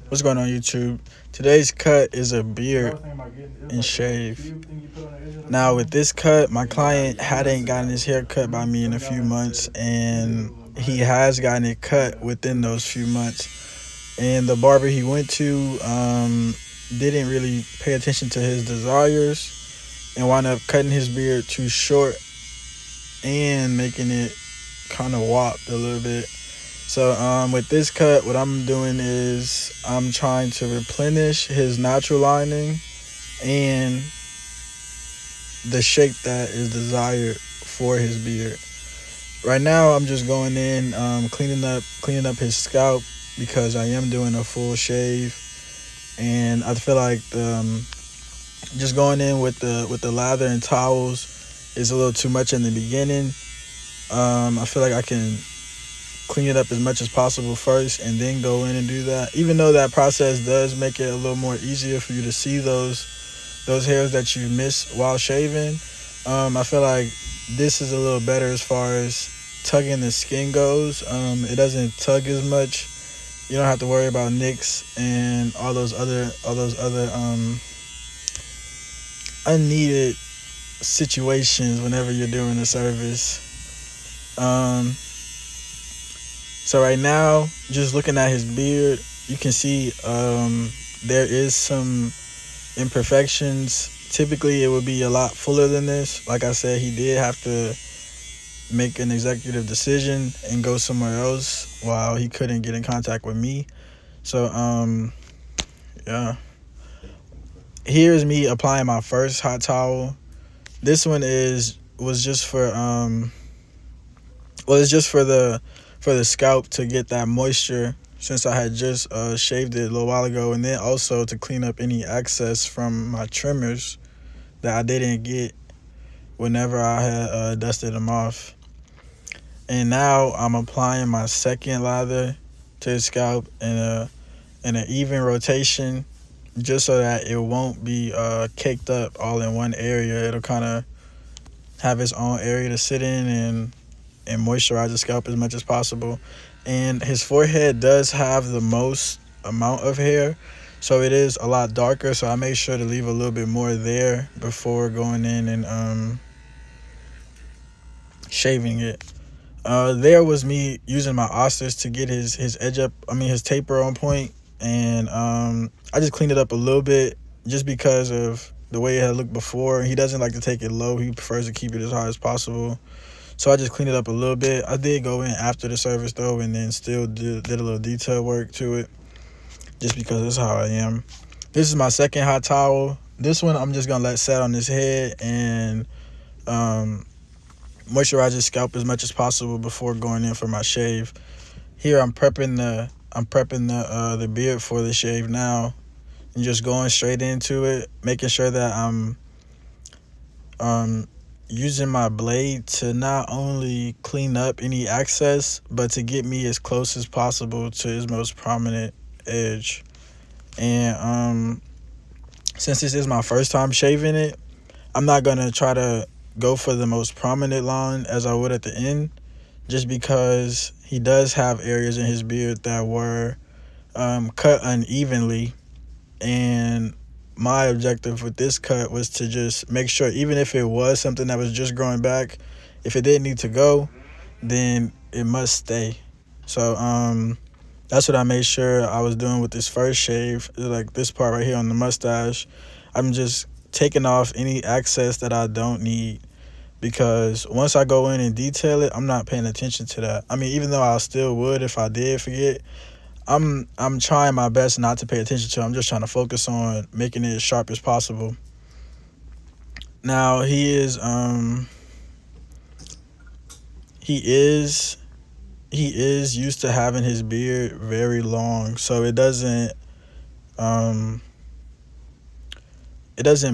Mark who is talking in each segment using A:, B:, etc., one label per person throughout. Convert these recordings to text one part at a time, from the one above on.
A: What's going on, YouTube? Today's cut is a beard and shave. Now, with this cut, my client hadn't gotten his hair cut by me in a few months, and he has gotten it cut within those few months. And the barber he went to didn't really pay attention to his desires and wound up cutting his beard too short and making it kind of warped a little bit. So with this cut, what I'm doing is I'm trying to replenish his natural lining and the shape that is desired for his beard. Right now, I'm just going in, cleaning up his scalp because I am doing a full shave, and I feel like just going in with the lather and towels is a little too much in the beginning. I feel like I can clean it up as much as possible first and then go in and do that, even though that process does make it a little more easier for you to see those hairs that you miss while shaving. I feel like this is a little better as far as tugging the skin goes. It doesn't tug as much. You don't have to worry about nicks and all those other unneeded situations whenever you're doing the service. So right now, just looking at his beard, you can see there is some imperfections. Typically, it would be a lot fuller than this. Like I said, he did have to make an executive decision and go somewhere else while he couldn't get in contact with me. So, yeah. Here's me applying my first hot towel. This one was just for it's just for the scalp to get that moisture, since I had just shaved it a little while ago, and then also to clean up any excess from my trimmers that I didn't get whenever I had dusted them off. And now I'm applying my second lather to his scalp in an even rotation, just so that it won't be caked up all in one area. It'll kind of have its own area to sit in and moisturize the scalp as much as possible. And his forehead does have the most amount of hair, so it is a lot darker, so I made sure to leave a little bit more there before going in and shaving it. There was me using my austers to get his edge up, his taper on point, and I just cleaned it up a little bit just because of the way it had looked before. He doesn't like to take it low. He prefers to keep it as high as possible. So I just cleaned it up a little bit. I did go in after the service though, and then still did a little detail work to it, just because that's how I am. This is my second hot towel. This one I'm just gonna let set on his head and moisturize his scalp as much as possible before going in for my shave. Here I'm prepping the beard for the shave now, and just going straight into it, making sure that I'm using my blade to not only clean up any excess, but to get me as close as possible to his most prominent edge. And since this is my first time shaving it, I'm not gonna try to go for the most prominent line as I would at the end, just because he does have areas in his beard that were cut unevenly. And my objective with this cut was to just make sure, even if it was something that was just growing back, if it didn't need to go, then it must stay. So that's what I made sure I was doing with this first shave. Like this part right here on the mustache, I'm just taking off any excess that I don't need, because once I go in and detail it, I'm not paying attention to that. Even though I still would if I did forget, I'm trying my best not to pay attention to it. I'm just trying to focus on making it as sharp as possible. Now he is used to having his beard very long, so it doesn't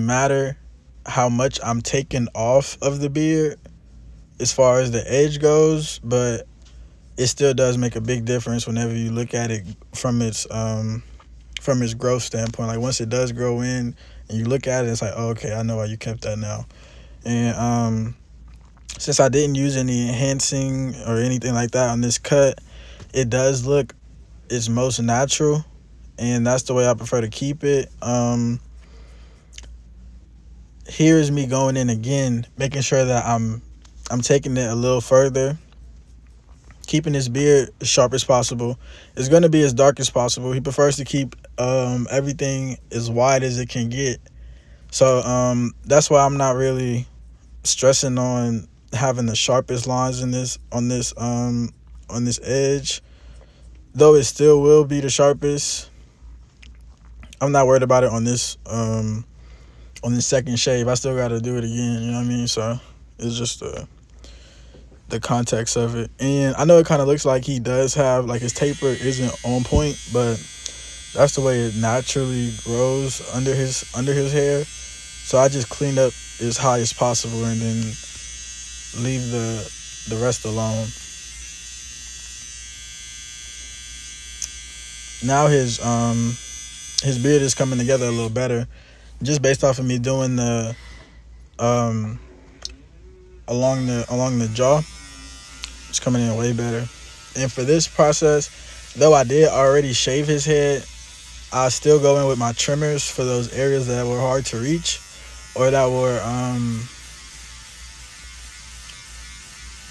A: matter how much I'm taking off of the beard as far as the edge goes, but it still does make a big difference whenever you look at it from its growth standpoint. Like once it does grow in and you look at it, it's like, oh, okay, I know why you kept that now. And since I didn't use any enhancing or anything like that on this cut, it does look its most natural. and that's the way I prefer to keep it. Here's me going in again, making sure that I'm taking it a little further, keeping his beard as sharp as possible. It's going to be as dark as possible. He prefers to keep everything as wide as it can get. So that's why I'm not really stressing on having the sharpest lines in this on this edge. Though it still will be the sharpest, I'm not worried about it on this second shave. I still got to do it again. You know what I mean? So it's just the context of it. And I know it kind of looks like he does have, like, his taper isn't on point, but that's the way it naturally grows under his hair. So I just cleaned up as high as possible and then leave the rest alone. Now his beard is coming together a little better, just based off of me doing the along the jaw. It's coming in way better. And for this process, though I did already shave his head, I still go in with my trimmers for those areas that were hard to reach or that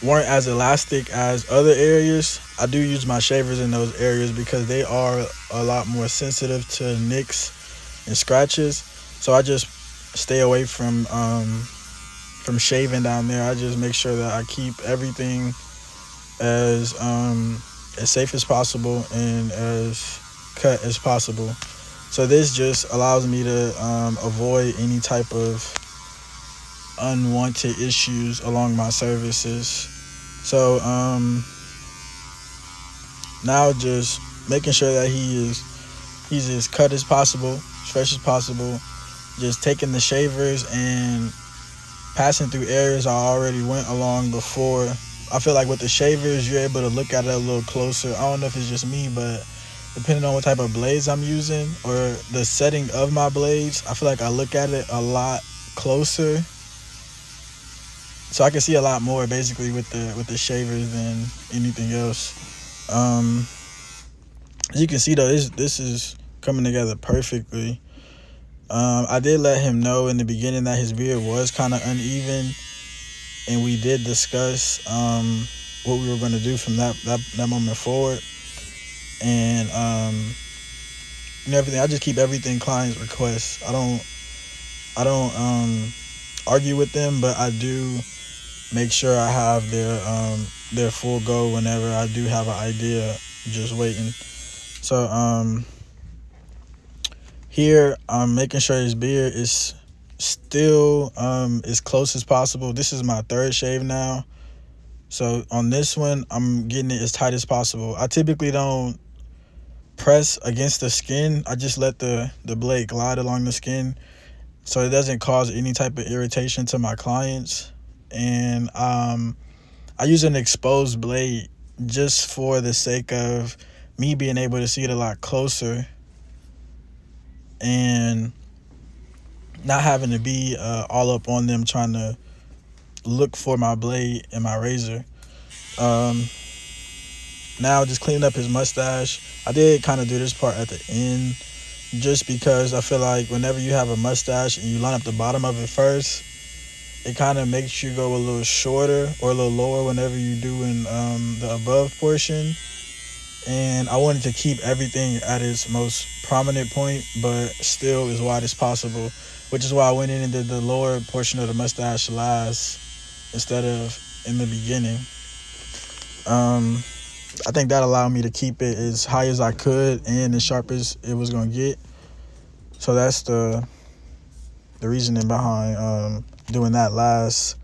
A: weren't as elastic as other areas. I do use my shavers in those areas because they are a lot more sensitive to nicks and scratches. So I just stay away from shaving down there. I just make sure that I keep everything as safe as possible and as cut as possible. So this just allows me to avoid any type of unwanted issues along my services. So now just making sure that he's as cut as possible, as fresh as possible. Just taking the shavers and passing through areas I already went along before. I feel like with the shavers, you're able to look at it a little closer. I don't know if it's just me, but depending on what type of blades I'm using or the setting of my blades, I feel like I look at it a lot closer. So I can see a lot more basically with the shavers than anything else. As you can see though, this is coming together perfectly. I did let him know in the beginning that his beard was kind of uneven, and we did discuss what we were going to do from that moment forward. And everything. I just keep everything client's request. I don't argue with them, but I do make sure I have their full go whenever I do have an idea just waiting. So here I'm making sure his beard is still as close as possible. This is my third shave now. So on this one, I'm getting it as tight as possible. I typically don't press against the skin. I just let the blade glide along the skin so it doesn't cause any type of irritation to my clients. And I use an exposed blade just for the sake of me being able to see it a lot closer and not having to be all up on them trying to look for my blade and my razor. Now just cleaning up his mustache. I did kind of do this part at the end just because I feel like whenever you have a mustache and you line up the bottom of it first, it kind of makes you go a little shorter or a little lower whenever you do in the above portion. And I wanted to keep everything at its most prominent point, but still as wide as possible, which is why I went in and did the lower portion of the mustache last instead of in the beginning. I think that allowed me to keep it as high as I could and as sharp as it was going to get. So that's the reasoning behind doing that last.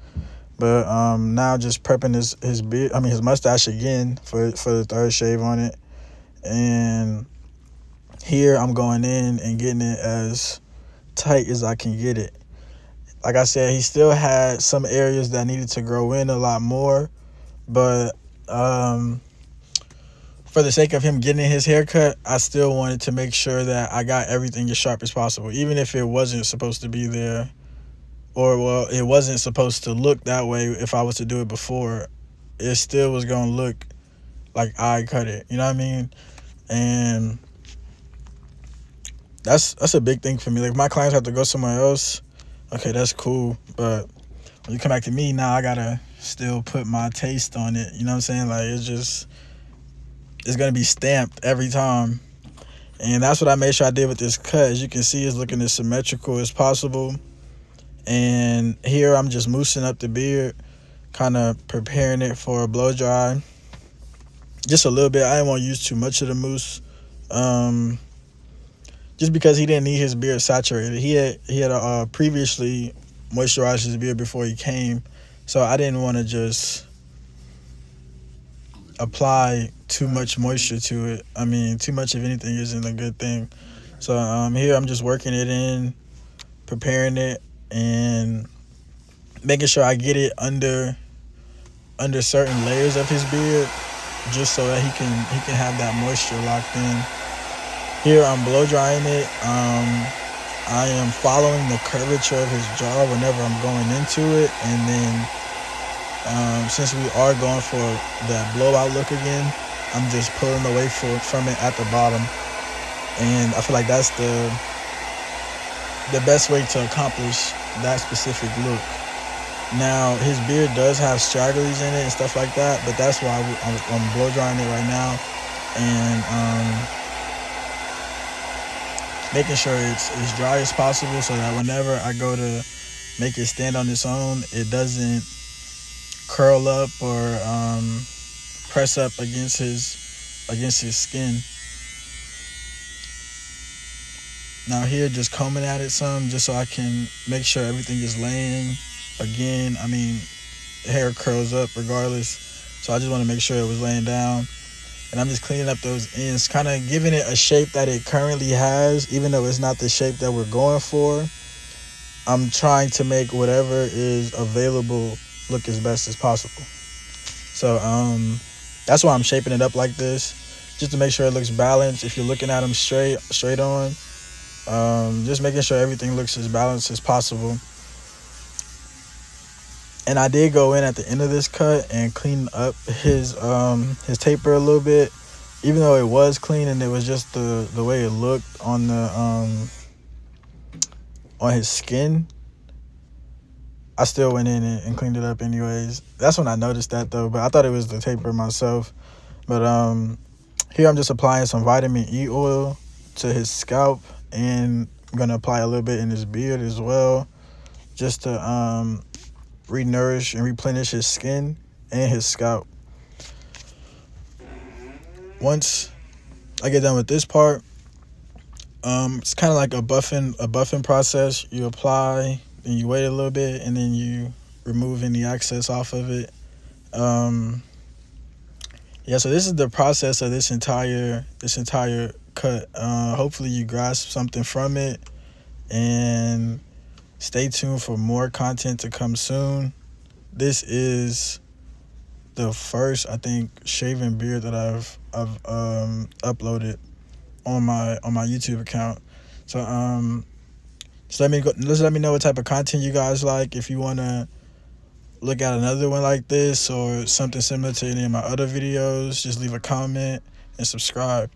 A: But now just prepping his mustache again for the third shave on it. And here I'm going in and getting it as tight as I can get it. Like I said, he still had some areas that needed to grow in a lot more, but for the sake of him getting his haircut, I still wanted to make sure that I got everything as sharp as possible, even if it wasn't supposed to be there, or well, it wasn't supposed to look that way. If I was to do it before, it still was gonna look like I cut it. You know what I mean? And that's a big thing for me. Like, if my clients have to go somewhere else, okay, that's cool. But when you come back to me, now I gotta still put my taste on it. You know what I'm saying? Like, it's gonna be stamped every time. And that's what I made sure I did with this cut. As you can see, it's looking as symmetrical as possible. And here I'm just moosing up the beard, kind of preparing it for a blow dry. Just a little bit. I didn't want to use too much of the mousse. Just because he didn't need his beard saturated. He had previously moisturized his beard before he came. So I didn't want to just apply too much moisture to it. I mean, too much of anything isn't a good thing. So here I'm just working it in, preparing it, and making sure I get it under certain layers of his beard, just so that he can have that moisture locked in. Here I'm blow drying it. I am following the curvature of his jaw whenever I'm going into it, and then since we are going for that blowout look again, I'm just pulling away from it at the bottom, and I feel like that's the best way to accomplish that specific look. Now, his beard does have stragglers in it and stuff like that, but that's why I'm blow drying it right now, and making sure it's as dry as possible, so that whenever I go to make it stand on its own, it doesn't curl up or press up against his skin. Now here, just combing at it some, just so I can make sure everything is laying. Again, I mean, hair curls up regardless, so I just want to make sure it was laying down. And I'm just cleaning up those ends, kind of giving it a shape that it currently has, even though it's not the shape that we're going for. I'm trying to make whatever is available look as best as possible. So that's why I'm shaping it up like this, just to make sure it looks balanced. If you're looking at them straight on, just making sure everything looks as balanced as possible. And I did go in at the end of this cut and clean up his taper a little bit, even though it was clean and it was just the way it looked on his skin. I still went in and cleaned it up anyways. That's when I noticed that though, but I thought it was the taper myself. But here I'm just applying some vitamin E oil to his scalp, and I'm gonna apply a little bit in his beard as well, just to re-nourish and replenish his skin and his scalp. Once I get done with this part, it's kind of like a buffing process. You apply, then you wait a little bit, and then you remove any excess off of it. Yeah, so this is the process of this entire cut. Hopefully you grasp something from it, and stay tuned for more content to come soon. This is the first, I think, shaven beard that I've uploaded on my YouTube account. So just let me know what type of content you guys like. If you want to look at another one like this or something similar to any of my other videos, just leave a comment and subscribe.